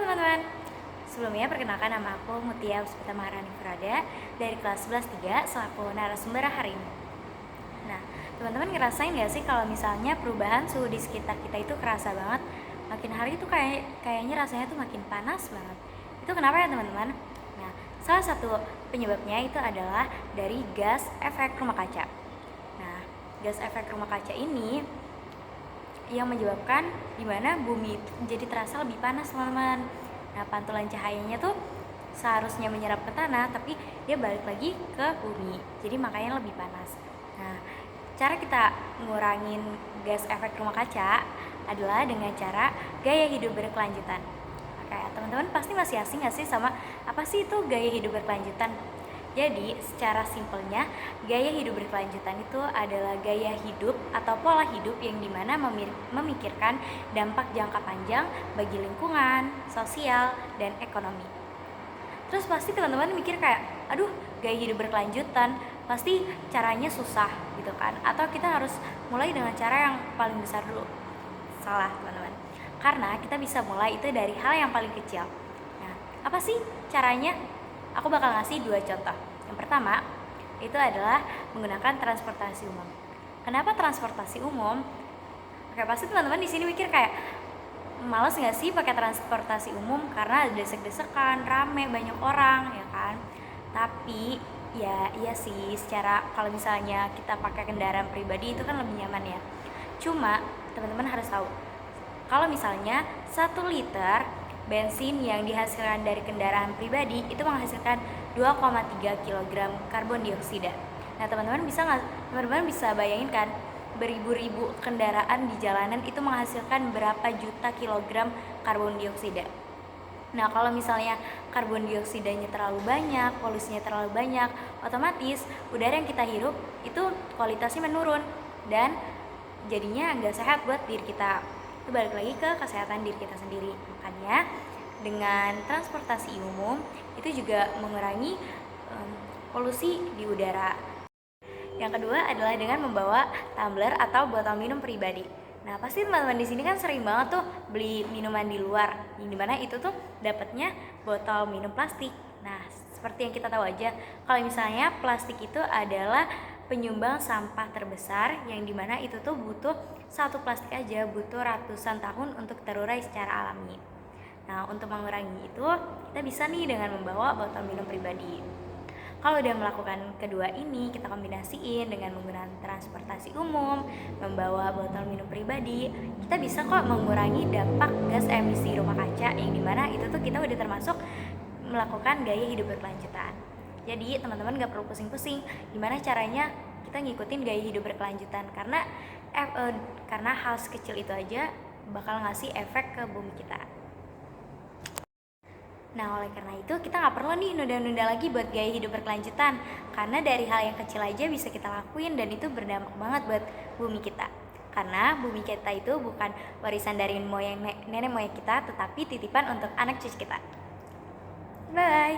teman-teman. Sebelumnya perkenalkan nama aku Mutia Puspita Maharani Prada dari kelas 11-3 selaku narasumber hari ini. Nah, teman-teman ngerasain gak sih kalau misalnya perubahan suhu di sekitar kita itu kerasa banget? Makin hari itu kayaknya rasanya tuh makin panas banget. Itu kenapa ya teman-teman? Nah, salah satu penyebabnya itu adalah dari gas efek rumah kaca. Nah, gas efek rumah kaca ini yang menyebabkan dimana bumi jadi terasa lebih panas teman-teman. Nah, pantulan cahayanya tuh seharusnya menyerap ke tanah, tapi dia balik lagi ke bumi, jadi makanya lebih panas. Nah, cara kita ngurangin gas efek rumah kaca adalah dengan cara gaya hidup berkelanjutan. Kayak teman-teman pasti masih asing gak sih sama apa sih itu gaya hidup berkelanjutan? Jadi, secara simpelnya, gaya hidup berkelanjutan itu adalah gaya hidup atau pola hidup yang dimana memikirkan dampak jangka panjang bagi lingkungan, sosial, dan ekonomi. Terus pasti teman-teman mikir kayak, aduh, gaya hidup berkelanjutan, pasti caranya susah gitu kan? Atau kita harus mulai dengan cara yang paling besar dulu. Salah teman-teman, karena kita bisa mulai itu dari hal yang paling kecil. Nah, apa sih caranya? Aku bakal ngasih 2 contoh. Yang pertama, itu adalah menggunakan transportasi umum. Kenapa transportasi umum? Oke, pasti teman-teman di sini mikir kayak males nggak sih pakai transportasi umum karena desek-desekan, rame, banyak orang, ya kan? Tapi ya iya sih, secara kalau misalnya kita pakai kendaraan pribadi itu kan lebih nyaman ya. Cuma teman-teman harus tahu, kalau misalnya 1 liter bensin yang dihasilkan dari kendaraan pribadi itu menghasilkan 2,3 kg karbon dioksida. Nah, teman-teman bisa bayangin kan, beribu-ribu kendaraan di jalanan itu menghasilkan berapa juta kilogram karbon dioksida. Nah, kalau misalnya karbon dioksidanya terlalu banyak, polusinya terlalu banyak, otomatis udara yang kita hirup itu kualitasnya menurun dan jadinya nggak sehat buat diri kita. Itu balik lagi ke kesehatan diri kita sendiri. Makanya dengan transportasi umum itu juga mengurangi polusi di udara. Yang kedua adalah dengan membawa tumbler atau botol minum pribadi. Nah, pasti teman-teman di sini kan sering banget tuh beli minuman di luar, yang dimana itu tuh dapatnya botol minum plastik. Nah, seperti yang kita tahu aja, kalau misalnya plastik itu adalah penyumbang sampah terbesar, yang dimana itu tuh butuh 1 plastik aja butuh ratusan tahun untuk terurai secara alami. Nah, untuk mengurangi itu kita bisa nih dengan membawa botol minum pribadi. Kalau udah melakukan kedua ini, kita kombinasiin dengan menggunakan transportasi umum, membawa botol minum pribadi, kita bisa kok mengurangi dampak gas emisi rumah kaca, yang dimana itu tuh kita udah termasuk melakukan gaya hidup berkelanjutan. Jadi teman-teman gak perlu pusing-pusing gimana caranya kita ngikutin gaya hidup berkelanjutan, karena hal sekecil itu aja bakal ngasih efek ke bumi kita. Nah, oleh karena itu kita gak perlu nih nunda-nunda lagi buat gaya hidup berkelanjutan, karena dari hal yang kecil aja bisa kita lakuin dan itu berdampak banget buat bumi kita. Karena bumi kita itu bukan warisan dari nenek moyang kita, tetapi titipan untuk anak cucu kita. Bye.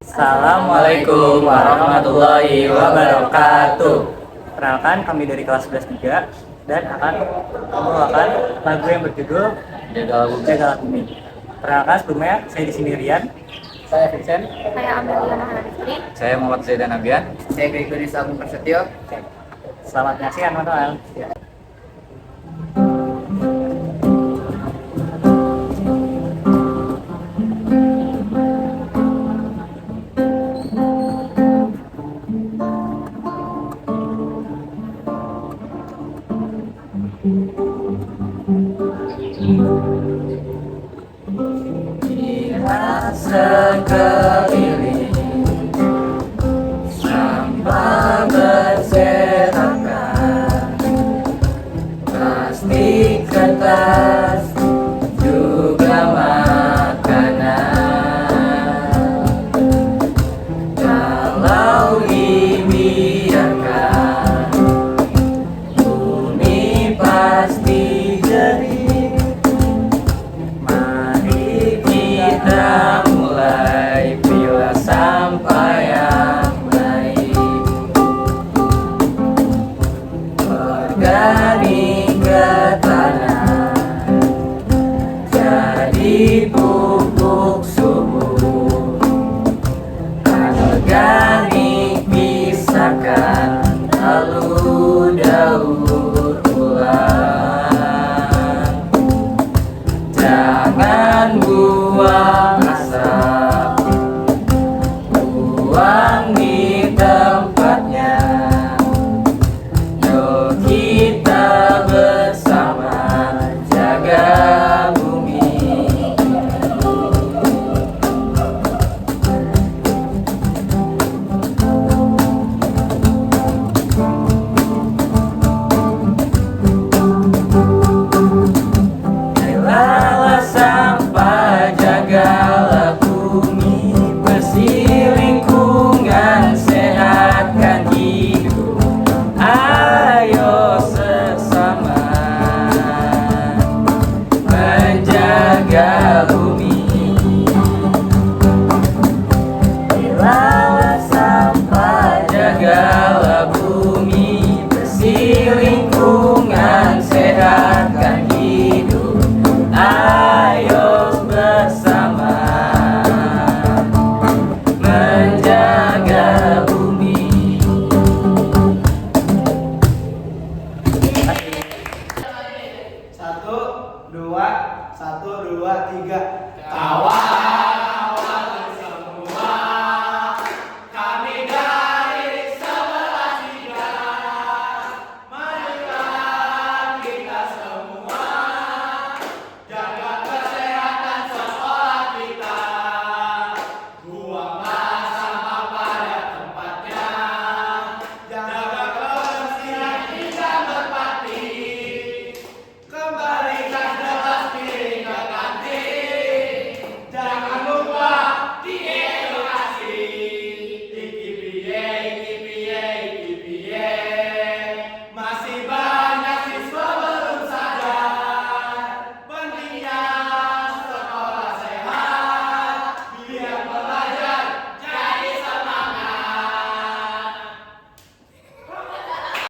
Assalamualaikum warahmatullahi wabarakatuh. Perkenalkan, kami dari kelas 11-3 dan akan membawakan lagu yang berjudul Jaga Bumi. Perkenalkan, sebelumnya saya di sini Rian. Saya Vincent. Saya Amelia Maharani. Saya Muhammad Zaidan Abian. Saya Gregory Sagung Prasetyo. Selamat menyaksikan teman-teman. Sekeliling sampah berserakan, plastik, kertas, juga makanan. Kalau dibiarkan, bumi pasti jadi. Mari kita mulai pilah sampah yang baik, organik ke tanah, jadi pupuk Jangan buang asap, buang di tempatnya. Yuk kita bersama jaga bumi. Jagalah sampah, jagalah bumi, bersih lingkungan, sehatkan hidup. Ayo sesama menjaga bumi. Jagalah sampah, jagalah bumi, bersih lingkungan, sehatkan hidup. Ayo bersama menjaga bumi. Satu, dua, tiga. Kawan.